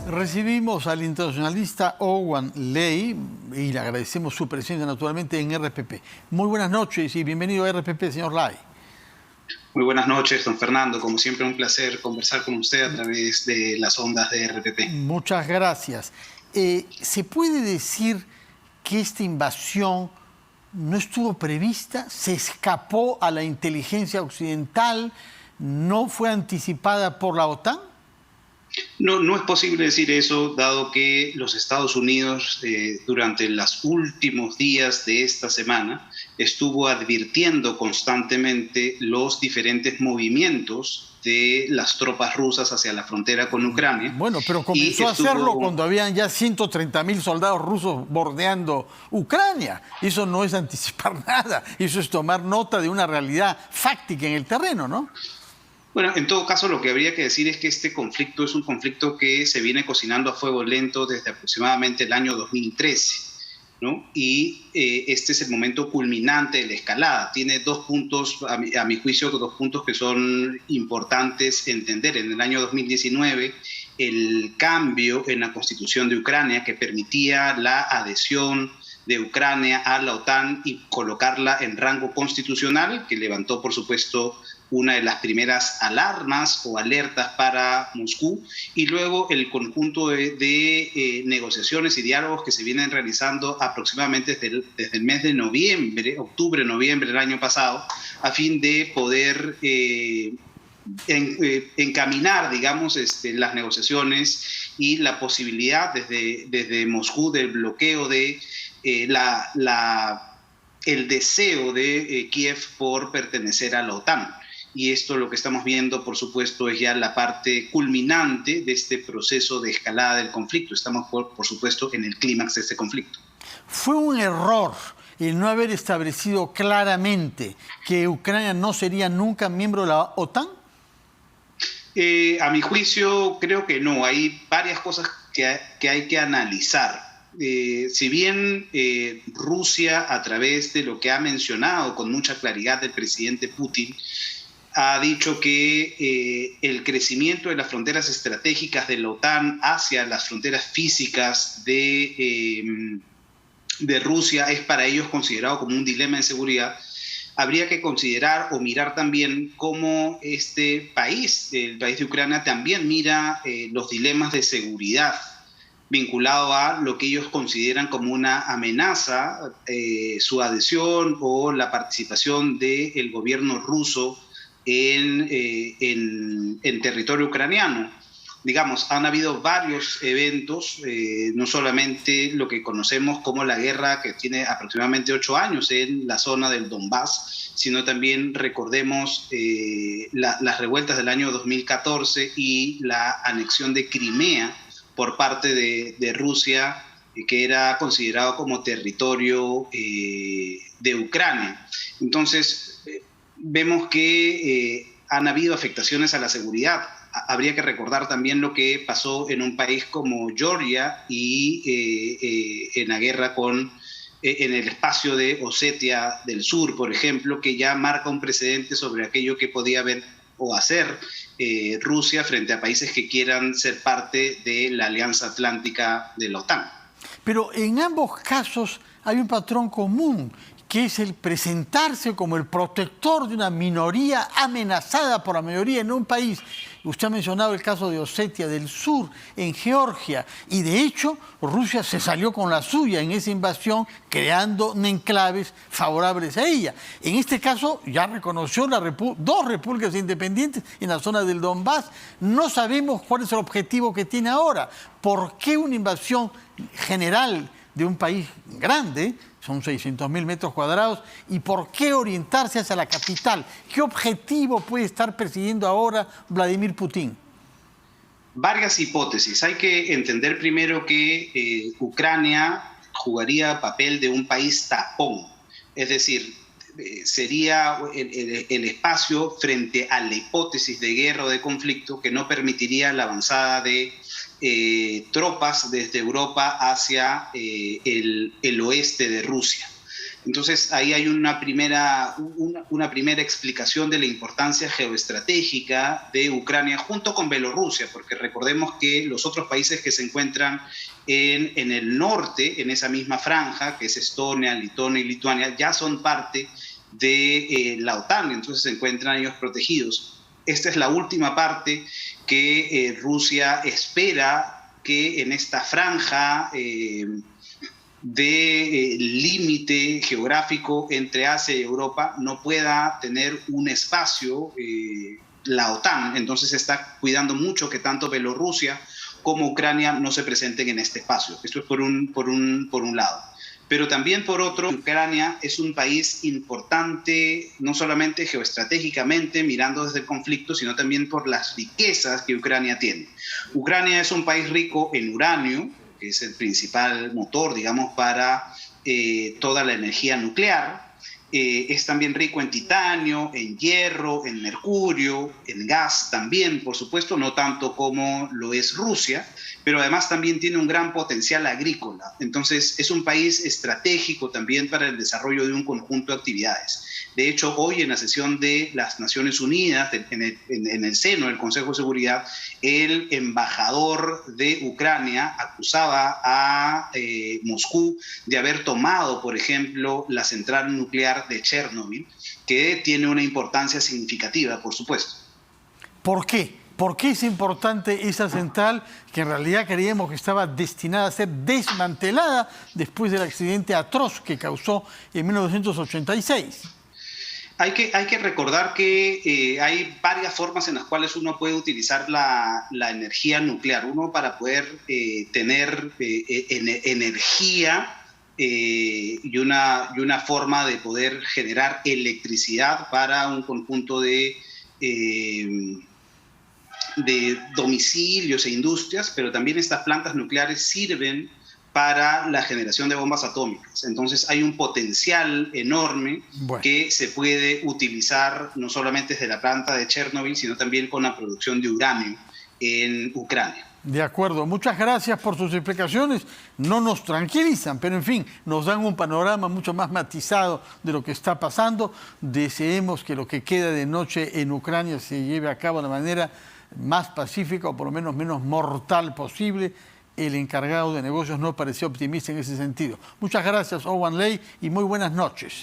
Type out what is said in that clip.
Recibimos al internacionalista Owen Ley y le agradecemos su presencia naturalmente en RPP. Muy buenas noches y bienvenido a RPP, señor Ley. Muy buenas noches, don Fernando. Como siempre, un placer conversar con usted a través de las ondas de RPP. Muchas gracias. ¿Se puede decir que esta invasión no estuvo prevista? ¿Se escapó a la inteligencia occidental? ¿No fue anticipada por la OTAN? No es posible decir eso, dado que los Estados Unidos durante los últimos días de esta semana estuvo advirtiendo constantemente los diferentes movimientos de las tropas rusas hacia la frontera con Ucrania. Bueno, pero comenzó a hacerlo cuando habían ya 130.000 soldados rusos bordeando Ucrania. Eso no es anticipar nada, eso es tomar nota de una realidad fáctica en el terreno, ¿no? Bueno, en todo caso, lo que habría que decir es que este conflicto es un conflicto que se viene cocinando a fuego lento desde aproximadamente el año 2013, ¿no? Y este es el momento culminante de la escalada. Tiene dos puntos, a mi juicio, dos puntos que son importantes entender. En el año 2019, el cambio en la Constitución de Ucrania que permitía la adhesión de Ucrania a la OTAN y colocarla en rango constitucional, que levantó, por supuesto, una de las primeras alarmas o alertas para Moscú, y luego el conjunto de negociaciones y diálogos que se vienen realizando aproximadamente desde el mes de noviembre, octubre-noviembre del año pasado, a fin de poder encaminar, digamos, las negociaciones y la posibilidad desde Moscú del bloqueo de el deseo de Kiev por pertenecer a la OTAN. Y esto lo que estamos viendo, por supuesto, es ya la parte culminante de este proceso de escalada del conflicto. Estamos, por supuesto, en el clímax de este conflicto. ¿Fue un error el no haber establecido claramente que Ucrania no sería nunca miembro de la OTAN? A mi juicio, creo que no. Hay varias cosas que hay que analizar. Si bien Rusia, a través de lo que ha mencionado con mucha claridad el presidente Putin, ha dicho que el crecimiento de las fronteras estratégicas de la OTAN hacia las fronteras físicas de Rusia es para ellos considerado como un dilema de seguridad. Habría que considerar o mirar también cómo este país, el país de Ucrania, también mira los dilemas de seguridad vinculado a lo que ellos consideran como una amenaza, su adhesión o la participación del gobierno ruso en territorio ucraniano. Digamos, han habido varios eventos, no solamente lo que conocemos como la guerra que tiene aproximadamente 8 años en la zona del Donbass, sino también recordemos las revueltas del año 2014 y la anexión de Crimea por parte de Rusia, que era considerado como territorio de Ucrania. Entonces, vemos que han habido afectaciones a la seguridad. Habría que recordar también lo que pasó en un país como Georgia y en la guerra en el espacio de Osetia del Sur, por ejemplo, que ya marca un precedente sobre aquello que podía haber o hacer Rusia frente a países que quieran ser parte de la Alianza Atlántica de la OTAN. Pero en ambos casos hay un patrón común, que es el presentarse como el protector de una minoría amenazada por la mayoría en un país. Usted ha mencionado el caso de Osetia del Sur, en Georgia, y de hecho Rusia se salió con la suya en esa invasión, creando enclaves favorables a ella. En este caso ya reconoció dos repúblicas independientes en la zona del Donbass. No sabemos cuál es el objetivo que tiene ahora. ¿Por qué una invasión general de un país grande? Son 600.000 metros cuadrados. ¿Y por qué orientarse hacia la capital? ¿Qué objetivo puede estar persiguiendo ahora Vladimir Putin? Varias hipótesis. Hay que entender primero que Ucrania jugaría papel de un país tapón. Es decir, sería el espacio frente a la hipótesis de guerra o de conflicto que no permitiría la avanzada de tropas desde Europa hacia el oeste de Rusia. Entonces ahí hay una primera explicación de la importancia geoestratégica de Ucrania junto con Bielorrusia, porque recordemos que los otros países que se encuentran en el norte, en esa misma franja, que es Estonia, Letonia y Lituania, ya son parte de la OTAN, entonces se encuentran ellos protegidos. Esta es la última parte que Rusia espera que en esta franja de límite geográfico entre Asia y Europa no pueda tener un espacio la OTAN. Entonces está cuidando mucho que tanto Bielorrusia como Ucrania no se presenten en este espacio. Esto es por un lado. Pero también por otro, Ucrania es un país importante, no solamente geoestratégicamente, mirando desde el conflicto, sino también por las riquezas que Ucrania tiene. Ucrania es un país rico en uranio, que es el principal motor, digamos, para toda la energía nuclear. Es también rico en titanio, en hierro, en mercurio, en gas también, por supuesto, no tanto como lo es Rusia, pero además también tiene un gran potencial agrícola. Entonces, es un país estratégico también para el desarrollo de un conjunto de actividades. De hecho, hoy en la sesión de las Naciones Unidas, en el seno del Consejo de Seguridad, el embajador de Ucrania acusaba a Moscú de haber tomado, por ejemplo, la central nuclear de Chernobyl, que tiene una importancia significativa, por supuesto. ¿Por qué? ¿Por qué es importante esa central que en realidad creíamos que estaba destinada a ser desmantelada después del accidente atroz que causó en 1986? Hay que recordar que hay varias formas en las cuales uno puede utilizar la energía nuclear. Uno, para poder tener energía y una forma de poder generar electricidad para un conjunto de domicilios e industrias, pero también estas plantas nucleares sirven para la generación de bombas atómicas. Entonces hay un potencial enorme que se puede utilizar no solamente desde la planta de Chernobyl, sino también con la producción de uranio en Ucrania. De acuerdo. Muchas gracias por sus explicaciones. No nos tranquilizan, pero en fin, nos dan un panorama mucho más matizado de lo que está pasando. Deseemos que lo que queda de noche en Ucrania se lleve a cabo de la manera más pacífica o por lo menos menos mortal posible. El encargado de negocios no pareció optimista en ese sentido. Muchas gracias, Owen Ley, y muy buenas noches.